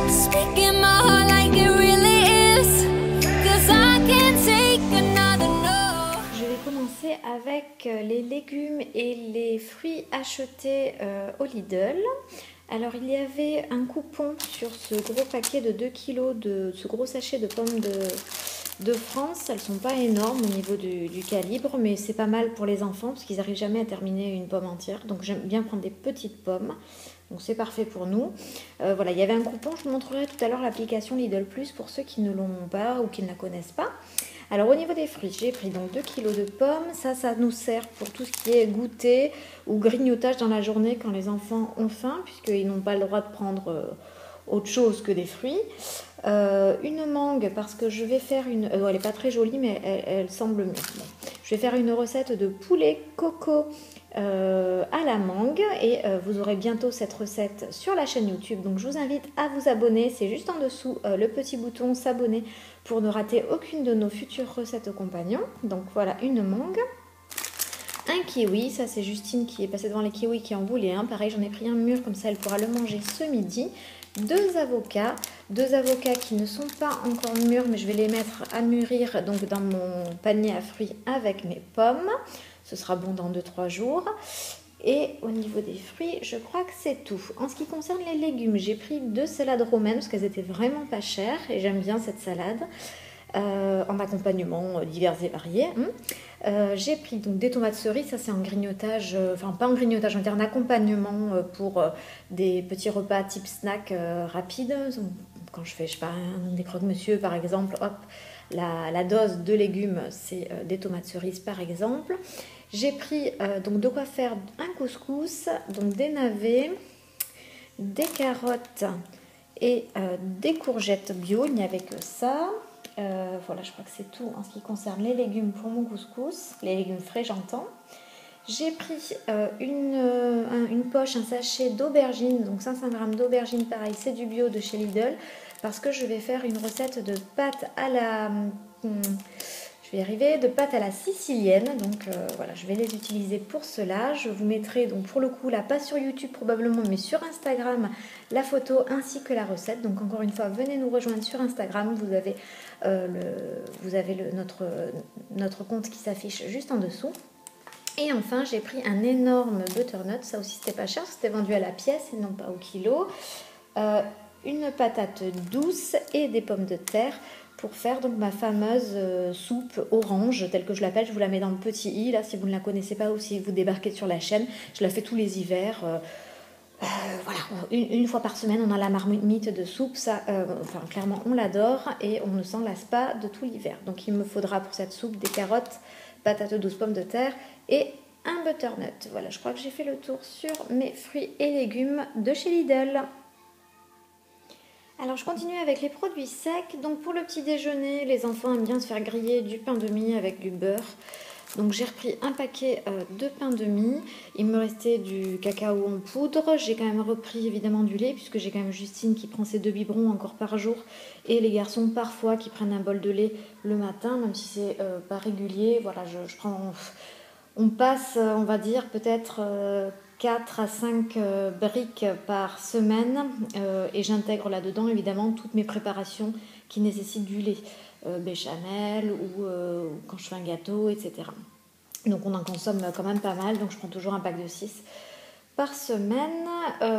Speaking my heart like it really is, 'cause I can't take another no. Je vais commencer avec les légumes et les fruits achetés au Lidl. Alors il y avait un coupon sur ce gros paquet de 2 kg de ce gros sachet de pommes de France. Elles ne sont pas énormes au niveau du calibre, mais c'est pas mal pour les enfants parce qu'ils n'arrivent jamais à terminer une pomme entière. Donc j'aime bien prendre des petites pommes. Donc c'est parfait pour nous. Voilà, il y avait un coupon, je vous montrerai tout à l'heure l'application Lidl Plus pour ceux qui ne l'ont pas ou qui ne la connaissent pas. Alors au niveau des fruits, j'ai pris donc 2 kg de pommes. Ça nous sert pour tout ce qui est goûter ou grignotage dans la journée quand les enfants ont faim, puisqu'ils n'ont pas le droit de prendre autre chose que des fruits. Une mangue, parce que je vais faire une... elle n'est pas très jolie, mais elle semble mieux. Bon. Je vais faire une recette de poulet coco à la mangue et vous aurez bientôt cette recette sur la chaîne YouTube. Donc je vous invite à vous abonner. C'est juste en dessous le petit bouton s'abonner pour ne rater aucune de nos futures recettes compagnons. Donc voilà, une mangue. Un kiwi, ça c'est Justine qui est passée devant les kiwis qui en voulait un. Pareil, j'en ai pris un mûr, comme ça elle pourra le manger ce midi. Deux avocats qui ne sont pas encore mûrs, mais je vais les mettre à mûrir donc dans mon panier à fruits avec mes pommes. Ce sera bon dans 2-3 jours. Et au niveau des fruits, je crois que c'est tout. En ce qui concerne les légumes, j'ai pris 2 salades romaines parce qu'elles étaient vraiment pas chères et j'aime bien cette salade. En accompagnement divers et variés. J'ai pris donc des tomates cerises, ça c'est en grignotage, enfin pas en grignotage, on va dire en accompagnement pour des petits repas type snack rapide. Quand je fais, je sais pas, des croque-monsieur par exemple, hop, la dose de légumes c'est des tomates cerises par exemple. J'ai pris donc de quoi faire un couscous, donc des navets, des carottes et des courgettes bio, il n'y avait que ça. Voilà, je crois que c'est tout en ce qui concerne les légumes pour mon couscous, les légumes frais j'entends. J'ai pris une poche, un sachet d'aubergines, donc 500 g d'aubergines, pareil, c'est du bio de chez Lidl, parce que je vais faire une recette de pâtes à la... je vais y arriver, de pâtes à la sicilienne, donc voilà, je vais les utiliser pour cela. Je vous mettrai donc pour le coup, là, pas sur YouTube probablement, mais sur Instagram, la photo ainsi que la recette. Donc encore une fois, venez nous rejoindre sur Instagram, vous avez, notre compte qui s'affiche juste en dessous. Et enfin, j'ai pris un énorme butternut, ça aussi c'était pas cher, c'était vendu à la pièce et non pas au kilo. Une patate douce et des pommes de terre pour faire donc ma fameuse soupe orange, telle que je l'appelle. Je vous la mets dans le petit i, là, si vous ne la connaissez pas ou si vous débarquez sur la chaîne. Je la fais tous les hivers. Voilà, une fois par semaine, on a la marmite de soupe. Ça, enfin, clairement, on l'adore et on ne s'en lasse pas de tout l'hiver. Donc, il me faudra pour cette soupe des carottes, patates douces, pommes de terre et un butternut. Voilà, je crois que j'ai fait le tour sur mes fruits et légumes de chez Lidl. Alors je continue avec les produits secs. Donc pour le petit déjeuner, les enfants aiment bien se faire griller du pain de mie avec du beurre. Donc j'ai repris un paquet de pain de mie. Il me restait du cacao en poudre. J'ai quand même repris évidemment du lait puisque j'ai quand même Justine qui prend ses 2 biberons encore par jour. Et les garçons parfois qui prennent un bol de lait le matin, même si c'est pas régulier. Voilà, je prends... On passe, on va dire, peut-être 4 à 5 briques par semaine et j'intègre là-dedans évidemment toutes mes préparations qui nécessitent du lait, béchamel ou quand je fais un gâteau, etc. Donc on en consomme quand même pas mal, donc je prends toujours un pack de 6 par semaine.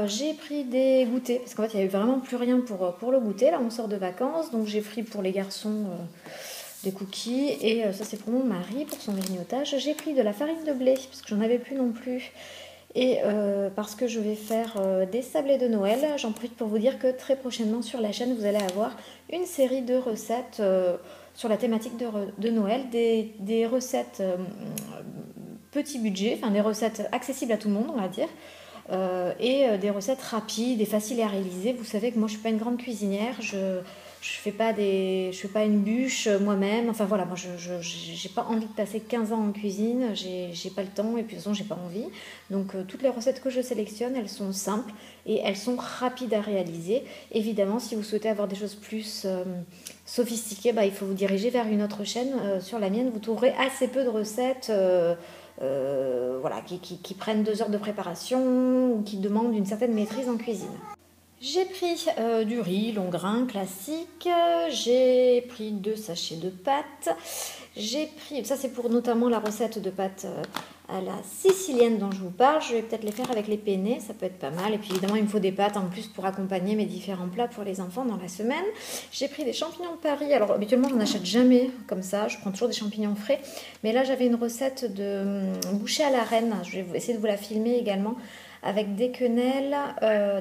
J'ai pris des goûters, parce qu'en fait il n'y avait vraiment plus rien pour le goûter, là on sort de vacances, donc j'ai pris pour les garçons... des cookies et ça c'est pour mon mari pour son grignotage. J'ai pris de la farine de blé parce que j'en avais plus non plus et parce que je vais faire des sablés de Noël. J'en profite pour vous dire que très prochainement sur la chaîne vous allez avoir une série de recettes sur la thématique de Noël, des recettes petit budget, enfin des recettes accessibles à tout le monde on va dire. Et des recettes rapides et faciles à réaliser. Vous savez que moi je suis pas une grande cuisinière, je fais pas une bûche moi-même. Enfin voilà, moi j'ai pas envie de passer 15 ans en cuisine, j'ai pas le temps et puis de toute façon j'ai pas envie. Donc toutes les recettes que je sélectionne, elles sont simples et elles sont rapides à réaliser. Évidemment, si vous souhaitez avoir des choses plus sophistiquées, il faut vous diriger vers une autre chaîne. Sur la mienne, vous trouverez assez peu de recettes voilà, qui prennent 2 heures de préparation ou qui demandent une certaine maîtrise en cuisine. J'ai pris du riz long grain classique, j'ai pris 2 sachets de pâtes, j'ai pris, ça c'est pour notamment la recette de pâtes à la sicilienne dont je vous parle, je vais peut-être les faire avec les penne, ça peut être pas mal, et puis évidemment il me faut des pâtes en plus pour accompagner mes différents plats pour les enfants dans la semaine. J'ai pris des champignons de Paris, alors habituellement j'en achète jamais comme ça, je prends toujours des champignons frais, mais là j'avais une recette de bouchée à la reine, je vais essayer de vous la filmer également, avec des quenelles,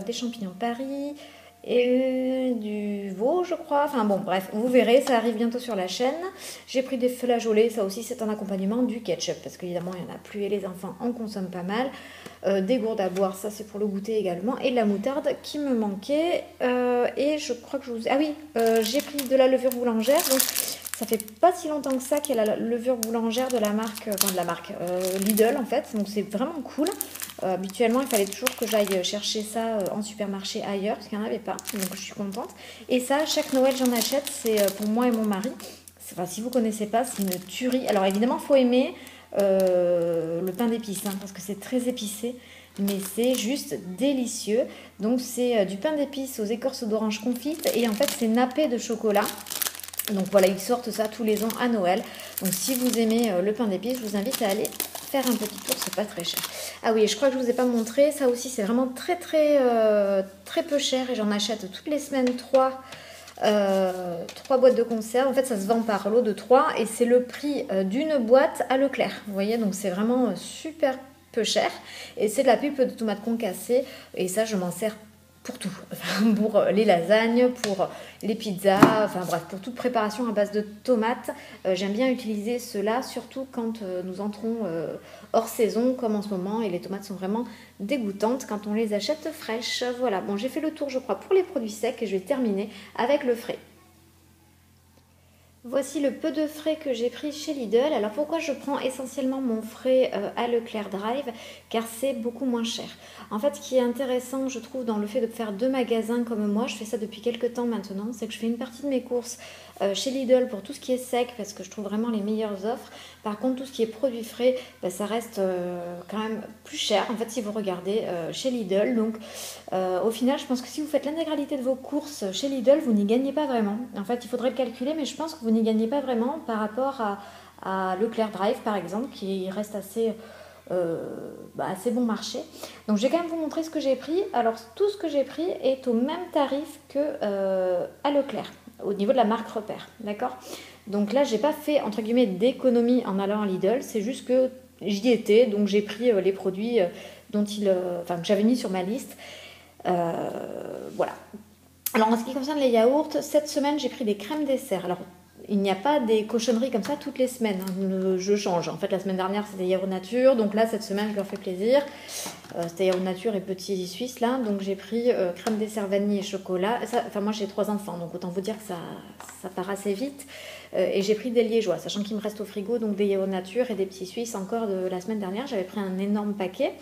des champignons de Paris et du veau, je crois. Enfin bon, bref, vous verrez, ça arrive bientôt sur la chaîne. J'ai pris des flageolets, ça aussi c'est un accompagnement du ketchup, parce qu'évidemment il n'y en a plus et les enfants en consomment pas mal. Des gourdes à boire, ça c'est pour le goûter également, et de la moutarde qui me manquait. Et je crois que je vous... Ah oui, j'ai pris de la levure boulangère, donc... Ça fait pas si longtemps que ça qu'il y a la levure boulangère de la marque, Lidl en fait, donc c'est vraiment cool. Habituellement, il fallait toujours que j'aille chercher ça en supermarché ailleurs, parce qu'il n'y en avait pas, donc je suis contente. Et ça, chaque Noël, j'en achète, c'est pour moi et mon mari. Enfin, si vous ne connaissez pas, c'est une tuerie. Alors évidemment, il faut aimer le pain d'épices, hein, parce que c'est très épicé, mais c'est juste délicieux. Donc c'est du pain d'épices aux écorces d'orange confites, et en fait, c'est nappé de chocolat. Donc voilà, ils sortent ça tous les ans à Noël. Donc si vous aimez le pain d'épices, je vous invite à aller faire un petit tour, c'est pas très cher. Ah oui, je crois que je vous ai pas montré, ça aussi c'est vraiment très peu cher et j'en achète toutes les semaines 3 boîtes de conserve. En fait, ça se vend par lot de 3 et c'est le prix d'une boîte à Leclerc. Vous voyez, donc c'est vraiment super peu cher et c'est de la pulpe de tomate concassée et ça je m'en sers pour tout, pour les lasagnes, pour les pizzas, enfin bref, pour toute préparation à base de tomates. J'aime bien utiliser cela, surtout quand nous entrons hors saison, comme en ce moment, et les tomates sont vraiment dégoûtantes quand on les achète fraîches. Voilà, bon, j'ai fait le tour, je crois, pour les produits secs, et je vais terminer avec le frais. Voici le peu de frais que j'ai pris chez Lidl. Alors pourquoi je prends essentiellement mon frais à Leclerc Drive? Car c'est beaucoup moins cher. En fait, ce qui est intéressant, je trouve, dans le fait de faire 2 magasins comme moi, je fais ça depuis quelques temps maintenant, c'est que je fais une partie de mes courses chez Lidl pour tout ce qui est sec, parce que je trouve vraiment les meilleures offres. Par contre, tout ce qui est produits frais, ça reste quand même plus cher, en fait, si vous regardez chez Lidl. Donc, au final, je pense que si vous faites l'intégralité de vos courses chez Lidl, vous n'y gagnez pas vraiment. En fait, il faudrait le calculer, mais je pense que vous n'y gagnez pas vraiment par rapport à Leclerc Drive, par exemple, qui reste assez bon marché. Donc, je vais quand même vous montrer ce que j'ai pris. Alors, tout ce que j'ai pris est au même tarif que à Leclerc, au niveau de la marque Repère, d'accord? Donc là, j'ai pas fait, entre guillemets, d'économie en allant à Lidl, c'est juste que j'y étais, donc j'ai pris les produits que j'avais mis sur ma liste. Voilà. Alors, en ce qui concerne les yaourts, cette semaine, j'ai pris des crèmes dessert. Alors, il n'y a pas des cochonneries comme ça toutes les semaines, hein. Je change. En fait, la semaine dernière, c'était yaourt nature. Donc là, cette semaine, je leur fais plaisir. C'était yaourt nature et petit suisse, là. Donc j'ai pris crème dessert vanille et chocolat. Moi, j'ai 3 enfants, donc autant vous dire que ça part assez vite. Et j'ai pris des liégeois, sachant qu'il me reste au frigo, donc des yaourts nature et des petits suisses encore de la semaine dernière. J'avais pris un énorme paquet.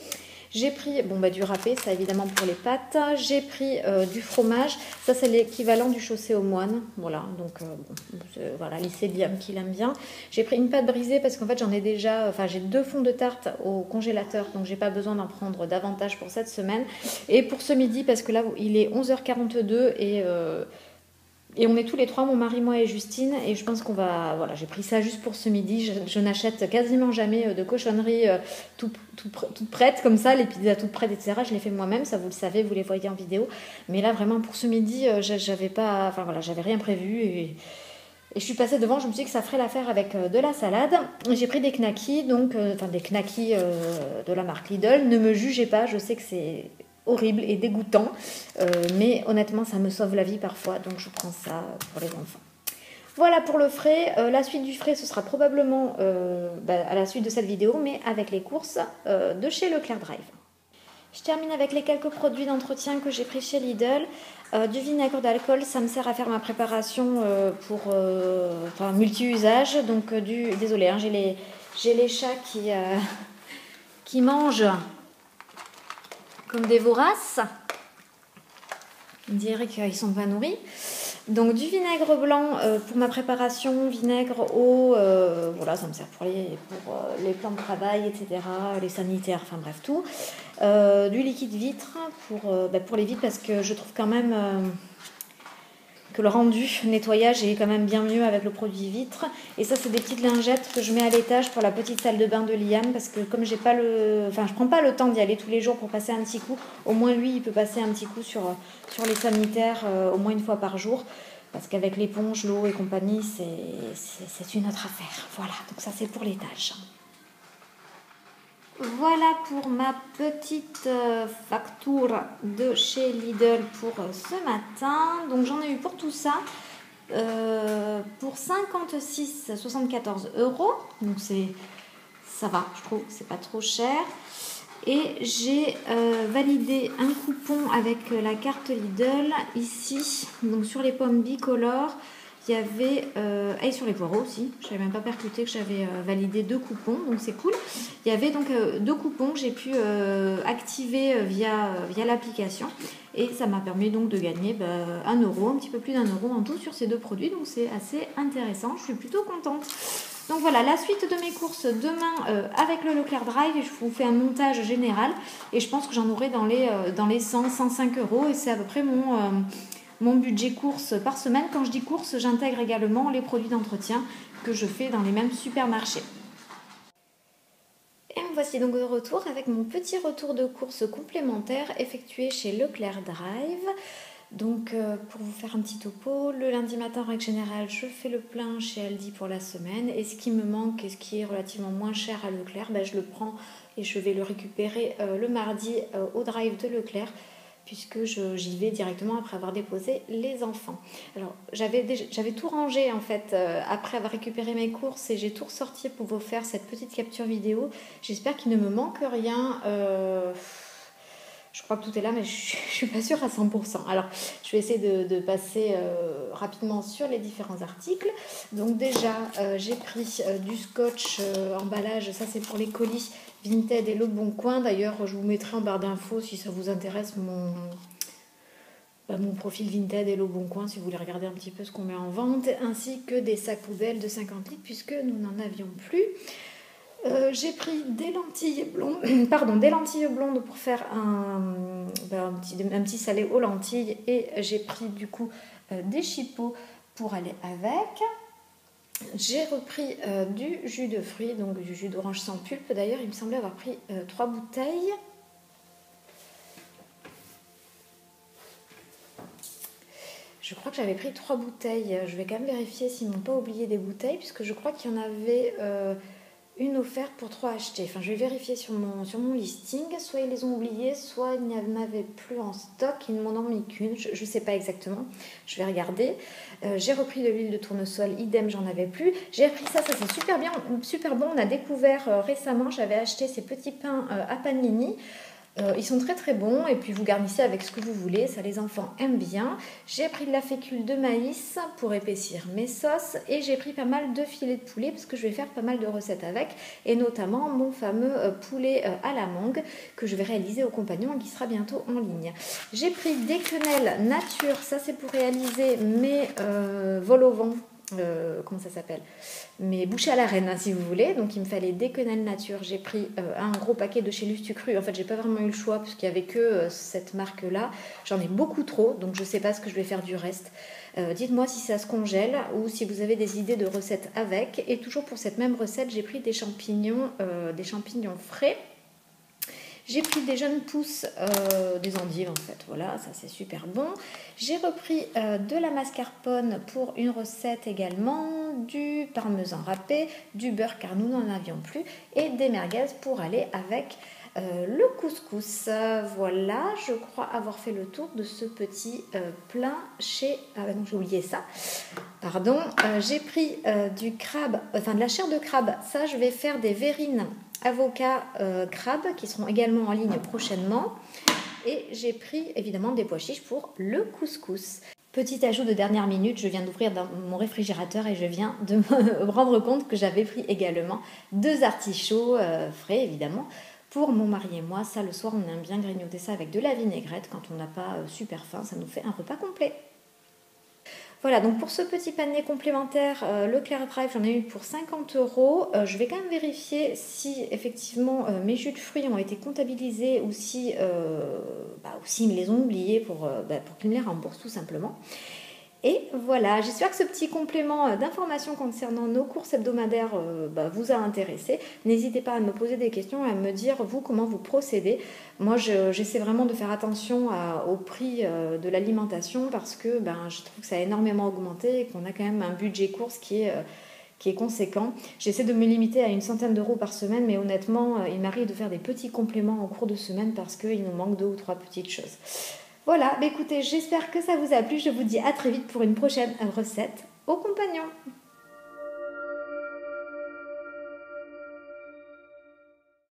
J'ai pris du râpé, ça évidemment pour les pâtes. J'ai pris du fromage, ça c'est l'équivalent du chaussé aux moines. Voilà, donc voilà, lycée Liam qui l'aime bien. J'ai pris une pâte brisée parce qu'en fait j'en ai déjà, j'ai 2 fonds de tarte au congélateur, donc j'ai pas besoin d'en prendre davantage pour cette semaine. Et pour ce midi, parce que là il est 11h42 et on est tous les 3, mon mari, moi et Justine, et je pense qu'on va... Voilà, j'ai pris ça juste pour ce midi. Je n'achète quasiment jamais de cochonneries toutes prêtes comme ça, les pizzas toutes prêtes, etc. Je les fais moi-même, ça vous le savez, vous les voyez en vidéo. Mais là, vraiment, pour ce midi, j'avais rien prévu et je suis passée devant, je me suis dit que ça ferait l'affaire avec de la salade. J'ai pris des knackis, des knackis de la marque Lidl. Ne me jugez pas, je sais que c'est horrible et dégoûtant, mais honnêtement ça me sauve la vie parfois, donc je prends ça pour les enfants. Voilà pour le frais. La suite du frais, ce sera probablement à la suite de cette vidéo, mais avec les courses de chez Leclerc Drive. Je termine avec les quelques produits d'entretien que j'ai pris chez Lidl. Du vinaigre d'alcool, ça me sert à faire ma préparation pour multi-usage. Donc désolé, hein, j'ai les chats qui mangent comme des voraces. On dirait qu'ils sont pas nourris. Donc du vinaigre blanc pour ma préparation, vinaigre, eau, voilà, ça me sert pour les plans de travail, etc., les sanitaires, enfin bref, tout. Du liquide vitre pour les vitres parce que je trouve quand même que le rendu nettoyage est quand même bien mieux avec le produit vitre. Et ça, c'est des petites lingettes que je mets à l'étage pour la petite salle de bain de Liam parce que comme j'ai pas je prends pas le temps d'y aller tous les jours pour passer un petit coup, au moins lui, il peut passer un petit coup sur les sanitaires au moins une fois par jour. Parce qu'avec l'éponge, l'eau et compagnie, c'est une autre affaire. Voilà, donc ça c'est pour l'étage. Voilà pour ma petite facture de chez Lidl pour ce matin. Donc j'en ai eu pour tout ça pour 56,74 €. Donc ça va, je trouve, c'est pas trop cher. Et j'ai validé un coupon avec la carte Lidl ici. Donc sur les pommes bicolores, il y avait, et sur les poireaux aussi, je n'avais même pas percuté que j'avais validé 2 coupons, donc c'est cool. Il y avait donc 2 coupons que j'ai pu activer via l'application et ça m'a permis donc de gagner 1 €, un petit peu plus d'1 € en tout sur ces 2 produits, donc c'est assez intéressant, je suis plutôt contente. Donc voilà, la suite de mes courses demain avec le Leclerc Drive, je vous fais un montage général et je pense que j'en aurai dans les 100-105 € et c'est à peu près mon budget course par semaine. Quand je dis course, j'intègre également les produits d'entretien que je fais dans les mêmes supermarchés. Et me voici donc de retour avec mon petit retour de course complémentaire effectué chez Leclerc Drive. Donc pour vous faire un petit topo, le lundi matin en règle générale je fais le plein chez Aldi pour la semaine et ce qui me manque et ce qui est relativement moins cher à Leclerc, je le prends et je vais le récupérer le mardi au drive de Leclerc puisque j'y vais directement après avoir déposé les enfants. Alors j'avais tout rangé en fait après avoir récupéré mes courses et j'ai tout ressorti pour vous faire cette petite capture vidéo. J'espère qu'il ne me manque rien. Je crois que tout est là, mais je ne suis pas sûre à 100%. Alors, je vais essayer de passer rapidement sur les différents articles. Donc déjà, j'ai pris du scotch emballage. Ça, c'est pour les colis Vinted et Le Bon Coin. D'ailleurs, je vous mettrai en barre d'infos si ça vous intéresse mon profil Vinted et Le Bon Coin, si vous voulez regarder un petit peu ce qu'on met en vente, ainsi que des sacs poubelles de 50 litres, puisque nous n'en avions plus. J'ai pris des lentilles blondes, pour faire un petit salé aux lentilles et j'ai pris du coup des chipots pour aller avec. J'ai repris du jus de fruits, donc du jus d'orange sans pulpe. D'ailleurs, il me semblait avoir pris 3 bouteilles. Je crois que j'avais pris 3 bouteilles. Je vais quand même vérifier s'ils n'ont pas oublié des bouteilles, puisque je crois qu'il y en avait une offerte pour 3 achetés. Enfin, je vais vérifier sur mon listing. Soit ils les ont oubliés, soit il n'y en avait plus en stock. Ils ne m'en ont mis qu'une. Je ne sais pas exactement. Je vais regarder. J'ai repris de l'huile de tournesol. Idem, j'en avais plus. J'ai repris ça c'est super bien, super bon. On a découvert récemment. J'avais acheté ces petits pains à panini. Ils sont très très bons et puis vous garnissez avec ce que vous voulez, ça les enfants aiment bien. J'ai pris de la fécule de maïs pour épaissir mes sauces et j'ai pris pas mal de filets de poulet parce que je vais faire pas mal de recettes avec et notamment mon fameux poulet à la mangue que je vais réaliser au compagnon et qui sera bientôt en ligne. J'ai pris des quenelles nature, ça c'est pour réaliser mes vols au vent. Comment ça s'appelle, mes bouchées à la reine si vous voulez. Donc il me fallait des quenelles nature. J'ai pris un gros paquet de chez Lustucru. En fait j'ai pas vraiment eu le choix parce qu'il n'y avait que cette marque là. J'en ai beaucoup trop donc je sais pas ce que je vais faire du reste. Dites-moi si ça se congèle ou si vous avez des idées de recettes avec. Et toujours pour cette même recette j'ai pris des champignons frais. J'ai pris des jeunes pousses, des endives en fait, voilà, ça c'est super bon. J'ai repris de la mascarpone pour une recette également, du parmesan râpé, du beurre car nous n'en avions plus, et des merguez pour aller avec le couscous. Voilà, je crois avoir fait le tour de ce petit plat chez... Ah non, j'ai oublié ça. Pardon, j'ai pris du crabe, de la chair de crabe. Ça, je vais faire des verrines avocat crabe qui seront également en ligne prochainement. Et j'ai pris évidemment des pois chiches pour le couscous. Petit ajout de dernière minute, je viens d'ouvrir dans mon réfrigérateur et je viens de me rendre compte que j'avais pris également 2 artichauts frais évidemment pour mon mari et moi. Ça le soir on aime bien grignoter ça avec de la vinaigrette quand on n'a pas super faim, ça nous fait un repas complet. Voilà, donc pour ce petit panier complémentaire, Leclerc Drive, j'en ai eu pour 50 €. Je vais quand même vérifier si effectivement mes jus de fruits ont été comptabilisés ou si, ou s'ils me les ont oubliés pour qu'ils me les remboursent tout simplement. Et voilà, j'espère que ce petit complément d'information concernant nos courses hebdomadaires vous a intéressé. N'hésitez pas à me poser des questions et à me dire, vous, comment vous procédez. Moi, j'essaie vraiment de faire attention au prix de l'alimentation parce que je trouve que ça a énormément augmenté et qu'on a quand même un budget course qui est conséquent. J'essaie de me limiter à une centaine d'euros par semaine, mais honnêtement, il m'arrive de faire des petits compléments en cours de semaine parce qu'il nous manque 2 ou 3 petites choses. Voilà, écoutez, j'espère que ça vous a plu. Je vous dis à très vite pour une prochaine recette aux compagnons.